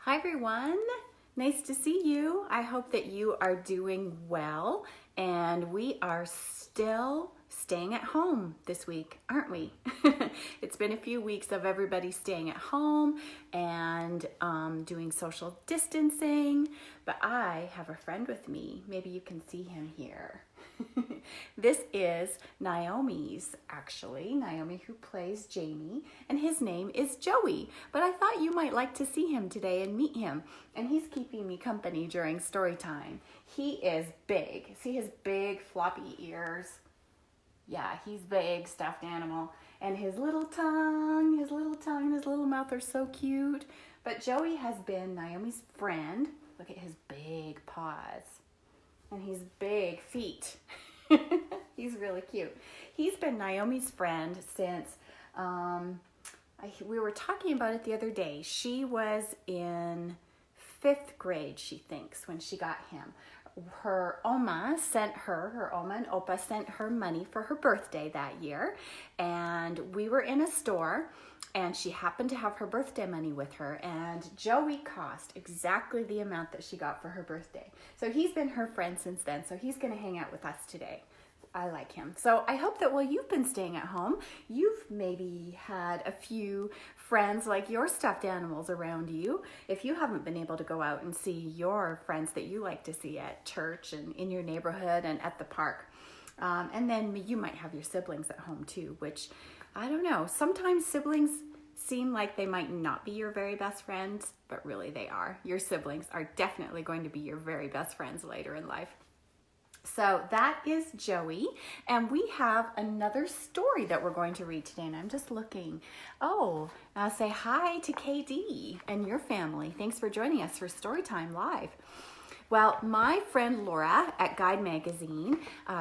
Hi everyone, nice to see you. I hope that you are doing well, and we are still staying at home this week, aren't we? It's been a few weeks of everybody staying at home and doing social distancing, but I have a friend with me. Maybe you can see him here. This is Naomi who plays Jamie, and his name is Joey. But I thought you might like to see him today and meet him, and he's keeping me company during story time. He is big. See his big floppy ears? Yeah, he's big, stuffed animal. And his little tongue, his little mouth are so cute. But Joey has been Naomi's friend. Look at his big paws and his big feet. He's really cute. He's been Naomi's friend since, we were talking about it the other day. She was in 5th grade, she thinks, when she got him. Her Oma and Opa sent her money for her birthday that year. And we were in a store, and she happened to have her birthday money with her, and Joey cost exactly the amount that she got for her birthday. So he's been her friend since then, so he's going to hang out with us today. I like him. So I hope that while you've been staying at home, you've maybe had a few friends like your stuffed animals around you. If you haven't been able to go out and see your friends that you like to see at church and in your neighborhood and at the park. And then you might have your siblings at home too, which I don't know. Sometimes siblings seem like they might not be your very best friends, but really they are. Your siblings are definitely going to be your very best friends later in life. So that is Joey, and we have another story that we're going to read today, and I'm just looking. Oh, say hi to KD and your family. Thanks for joining us for Storytime Live. Well, my friend Laura at Guide Magazine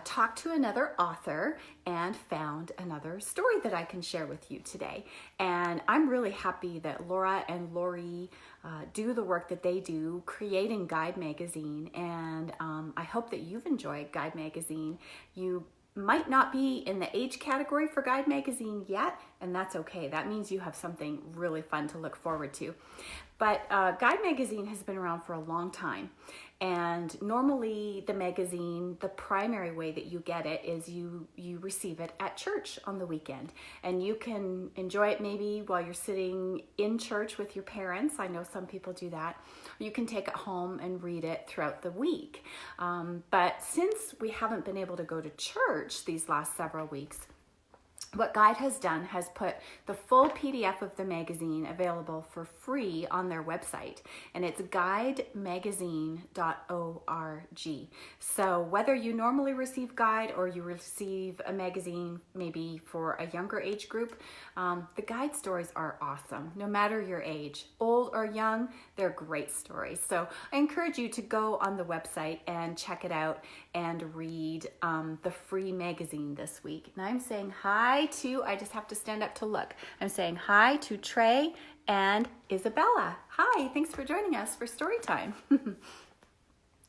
talked to another author and found another story that I can share with you today. And I'm really happy that Laura and Lori do the work that they do creating Guide Magazine. And I hope that you've enjoyed Guide Magazine. You might not be in the age category for Guide Magazine yet, and that's okay. That means you have something really fun to look forward to. But Guide Magazine has been around for a long time, and normally the magazine, the primary way that you get it is you receive it at church on the weekend, and you can enjoy it maybe while you're sitting in church with your parents. I know some people do that. You can take it home and read it throughout the week. But since we haven't been able to go to church these last several weeks, what Guide has done has put the full PDF of the magazine available for free on their website, and it's guidemagazine.org. So whether you normally receive Guide or you receive a magazine maybe for a younger age group, the Guide stories are awesome. No matter your age, old or young, they're great stories. So I encourage you to go on the website and check it out and read the free magazine this week. And I'm saying hi to, I just have to stand up to look. I'm saying hi to Trey and Isabella. Hi, thanks for joining us for story time.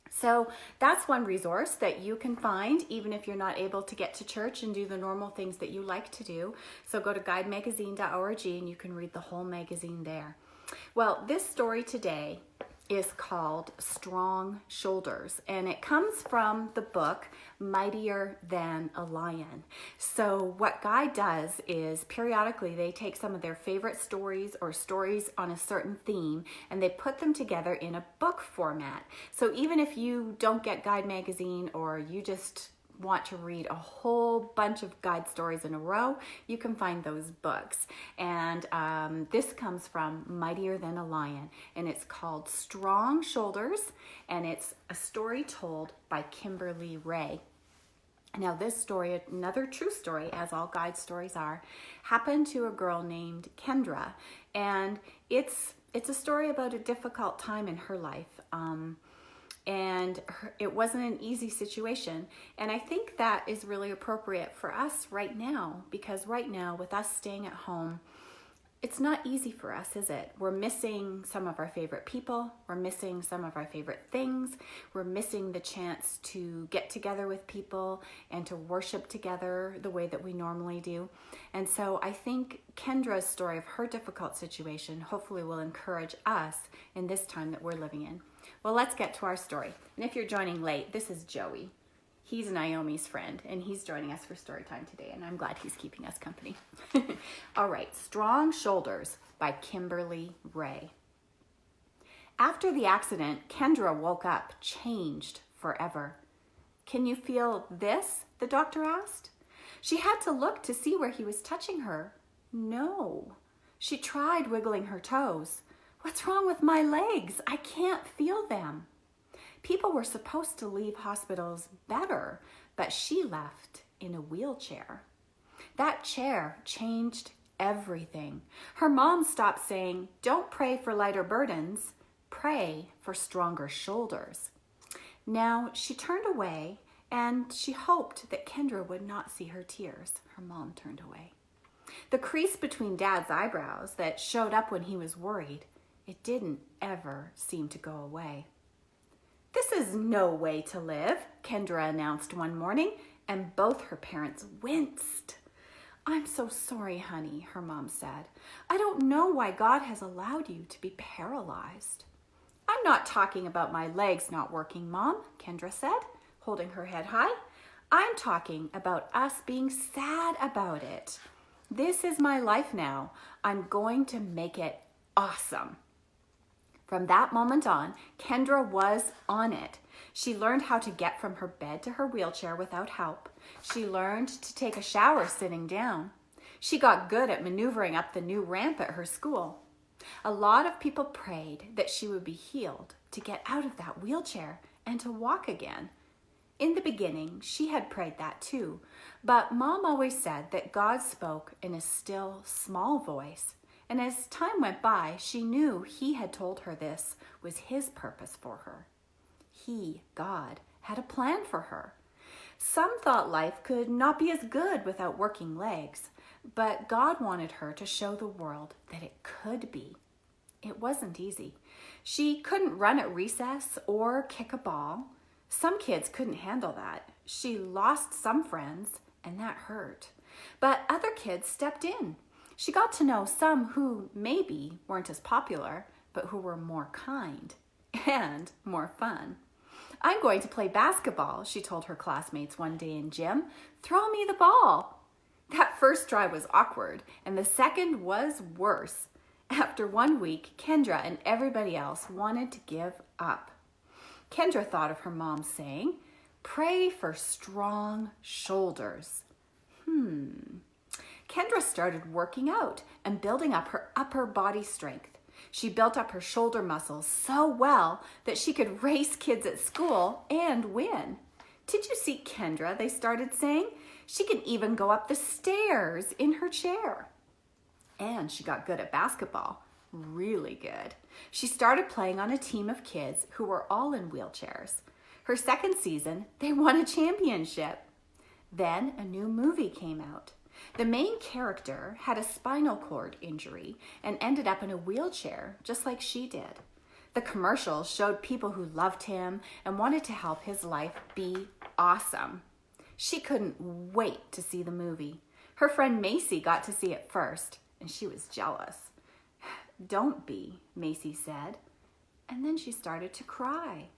So that's one resource that you can find even if you're not able to get to church and do the normal things that you like to do. So go to guidemagazine.org and you can read the whole magazine there. Well, this story today is called Strong Shoulders, and it comes from the book Mightier Than a Lion. So what Guide does is periodically they take some of their favorite stories or stories on a certain theme and they put them together in a book format. So even if you don't get Guide Magazine or you just want to read a whole bunch of Guide stories in a row, you can find those books. And this comes from Mightier Than a Lion, and it's called Strong Shoulders, and it's a story told by Kimberly Ray. Now this story, another true story, as all Guide stories are, happened to a girl named Kendra, and it's a story about a difficult time in her life. It wasn't an easy situation. And I think that is really appropriate for us right now, because right now with us staying at home, It's not easy for us, is it? We're missing some of our favorite people. We're missing some of our favorite things. We're missing the chance to get together with people and to worship together the way that we normally do. And so I think Kendra's story of her difficult situation hopefully will encourage us in this time that we're living in. Well, let's get to our story. And if you're joining late, this is Joey. He's Naomi's friend, and he's joining us for story time today, and I'm glad he's keeping us company. All right, Strong Shoulders by Kimberly Ray. After the accident, Kendra woke up, changed forever. Can you feel this? The doctor asked. She had to look to see where he was touching her. No. She tried wiggling her toes. What's wrong with my legs? I can't feel them. People were supposed to leave hospitals better, but she left in a wheelchair. That chair changed everything. Her mom stopped saying, "Don't pray for lighter burdens, pray for stronger shoulders." Now she turned away and she hoped that Kendra would not see her tears. Her mom turned away. The crease between Dad's eyebrows that showed up when he was worried, it didn't ever seem to go away. "This is no way to live," Kendra announced one morning, and both her parents winced. "I'm so sorry, honey," her mom said. "I don't know why God has allowed you to be paralyzed." "I'm not talking about my legs not working, Mom," Kendra said, holding her head high. "I'm talking about us being sad about it. This is my life now. I'm going to make it awesome." From that moment on, Kendra was on it. She learned how to get from her bed to her wheelchair without help. She learned to take a shower sitting down. She got good at maneuvering up the new ramp at her school. A lot of people prayed that she would be healed, to get out of that wheelchair and to walk again. In the beginning, she had prayed that too, but Mom always said that God spoke in a still, small voice. And as time went by, she knew He had told her this was His purpose for her. He, God, had a plan for her. Some thought life could not be as good without working legs, but God wanted her to show the world that it could be. It wasn't easy. She couldn't run at recess or kick a ball. Some kids couldn't handle that. She lost some friends, and that hurt. But other kids stepped in. She got to know some who maybe weren't as popular, but who were more kind and more fun. "I'm going to play basketball," she told her classmates one day in gym. "Throw me the ball." That first try was awkward, and the second was worse. After 1 week, Kendra and everybody else wanted to give up. Kendra thought of her mom saying, "Pray for strong shoulders." Kendra started working out and building up her upper body strength. She built up her shoulder muscles so well that she could race kids at school and win. "Did you see Kendra?" they started saying. "She can even go up the stairs in her chair." And she got good at basketball, really good. She started playing on a team of kids who were all in wheelchairs. Her second season, they won a championship. Then a new movie came out. The main character had a spinal cord injury and ended up in a wheelchair, just like she did. The commercials showed people who loved him and wanted to help his life be awesome. She couldn't wait to see the movie. Her friend Macy got to see it first, and she was jealous. "Don't be," Macy said. And then she started to cry.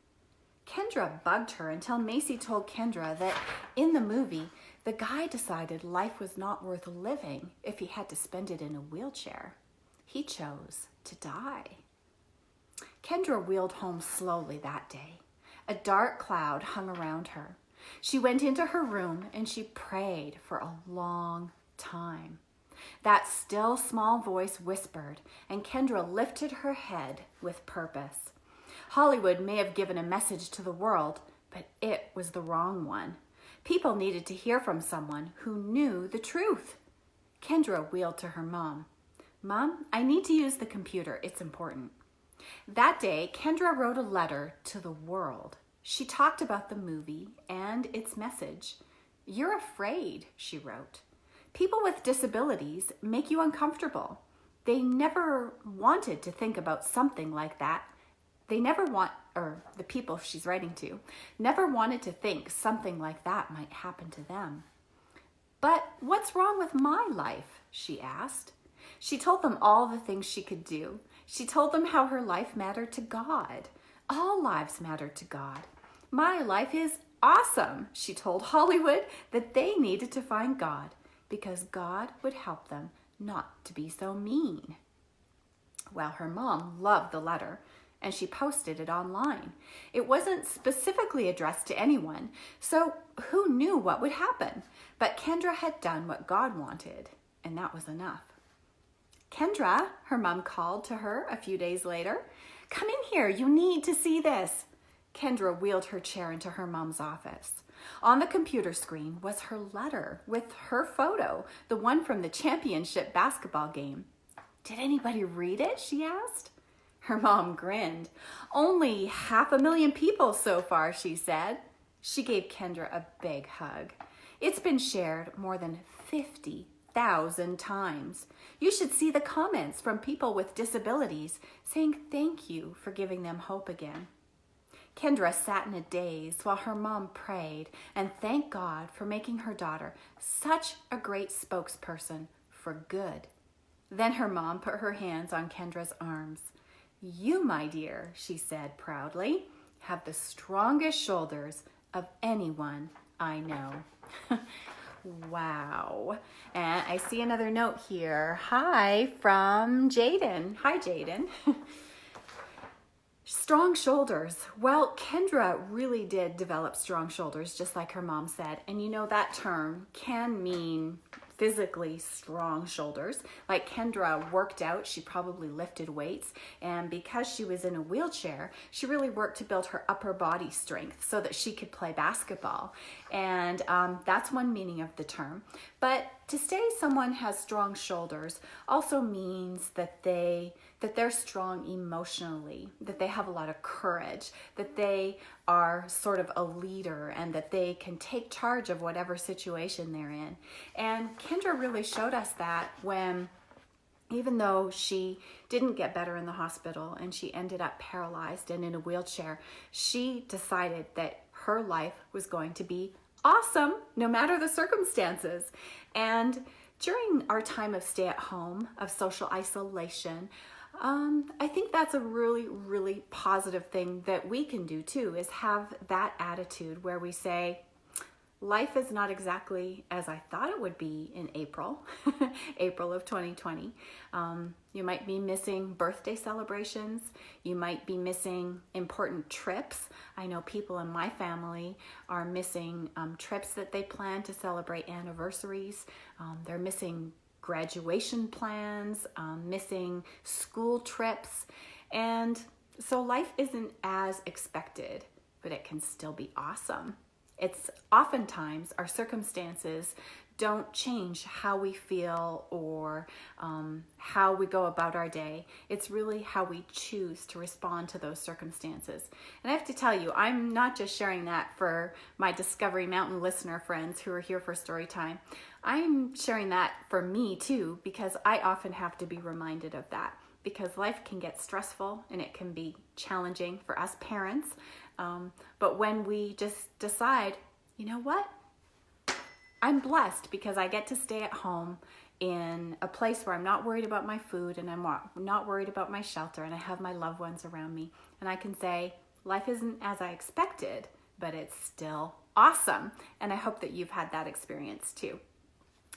Kendra bugged her until Macy told Kendra that in the movie, the guy decided life was not worth living if he had to spend it in a wheelchair. He chose to die. Kendra wheeled home slowly that day. A dark cloud hung around her. She went into her room and she prayed for a long time. That still small voice whispered, and Kendra lifted her head with purpose. Hollywood may have given a message to the world, but it was the wrong one. People needed to hear from someone who knew the truth. Kendra wheeled to her mom. "Mom, I need to use the computer. It's important." That day, Kendra wrote a letter to the world. She talked about the movie and its message. "You're afraid," she wrote. "People with disabilities make you uncomfortable. they never wanted to think about something like that. The people she's writing to, never wanted to think something like that might happen to them. But what's wrong with my life? She asked. She told them all the things she could do. She told them how her life mattered to God. All lives matter to God. My life is awesome. She told Hollywood that they needed to find God because God would help them not to be so mean. Well, her mom loved the letter, and she posted it online. It wasn't specifically addressed to anyone, so who knew what would happen? But Kendra had done what God wanted, and that was enough. Kendra, her mom called to her a few days later. Come in here, you need to see this. Kendra wheeled her chair into her mom's office. On the computer screen was her letter with her photo, the one from the championship basketball game. Did anybody read it? She asked. Her mom grinned. Only 500,000 people so far, she said. She gave Kendra a big hug. It's been shared more than 50,000 times. You should see the comments from people with disabilities saying thank you for giving them hope again. Kendra sat in a daze while her mom prayed and thanked God for making her daughter such a great spokesperson for good. Then her mom put her hands on Kendra's arms. You, my dear, she said proudly, have the strongest shoulders of anyone I know. Wow. And I see another note here. Hi from Jaden. Hi, Jaden. Strong shoulders. Well, Kendra really did develop strong shoulders, just like her mom said. And you know, that term can mean physically strong shoulders. Like Kendra worked out, she probably lifted weights, and because she was in a wheelchair, she really worked to build her upper body strength so that she could play basketball. And that's one meaning of the term. But to say someone has strong shoulders also means that they're strong emotionally, that they have a lot of courage, that they are sort of a leader, and that they can take charge of whatever situation they're in. And Kendra really showed us that when, even though she didn't get better in the hospital and she ended up paralyzed and in a wheelchair, she decided that her life was going to be awesome no matter the circumstances. And during our time of stay at home, of social isolation, I think that's a really, really positive thing that we can do too, is have that attitude where we say, life is not exactly as I thought it would be in April, April of 2020. You might be missing birthday celebrations. You might be missing important trips. I know people in my family are missing trips that they plan to celebrate anniversaries. They're missing graduation plans, missing school trips. And so life isn't as expected, but it can still be awesome. It's oftentimes our circumstances don't change how we feel or how we go about our day. It's really how we choose to respond to those circumstances. And I have to tell you, I'm not just sharing that for my Discovery Mountain listener friends who are here for story time. I'm sharing that for me too, because I often have to be reminded of that, because life can get stressful and it can be challenging for us parents. But when we just decide, you know what? I'm blessed because I get to stay at home in a place where I'm not worried about my food and I'm not worried about my shelter, and I have my loved ones around me. And I can say, life isn't as I expected, but it's still awesome. And I hope that you've had that experience too.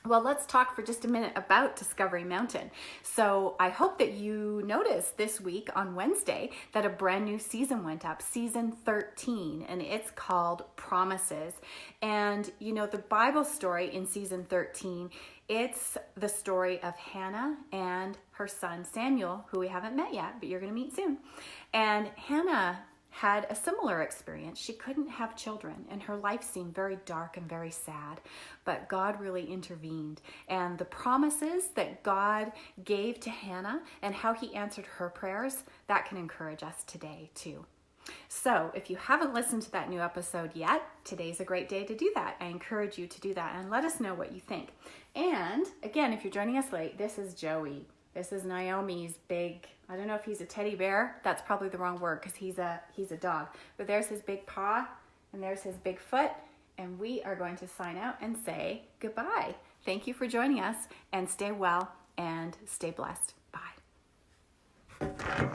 Well, let's talk for just a minute about Discovery Mountain. So I hope that you noticed this week on Wednesday that a brand new season went up, season 13, and it's called Promises. And you know, the Bible story in season 13, it's the story of Hannah and her son Samuel, who we haven't met yet, but you're going to meet soon. And Hannah had a similar experience. She couldn't have children and her life seemed very dark and very sad, but God really intervened. And the promises that God gave to Hannah and how he answered her prayers, that can encourage us today too. So if you haven't listened to that new episode yet, today's a great day to do that. I encourage you to do that and let us know what you think. And again, if you're joining us late, this is Joey. This is Naomi's big, I don't know if he's a teddy bear. That's probably the wrong word because he's a dog. But there's his big paw and there's his big foot. And we are going to sign out and say goodbye. Thank you for joining us, and stay well and stay blessed. Bye.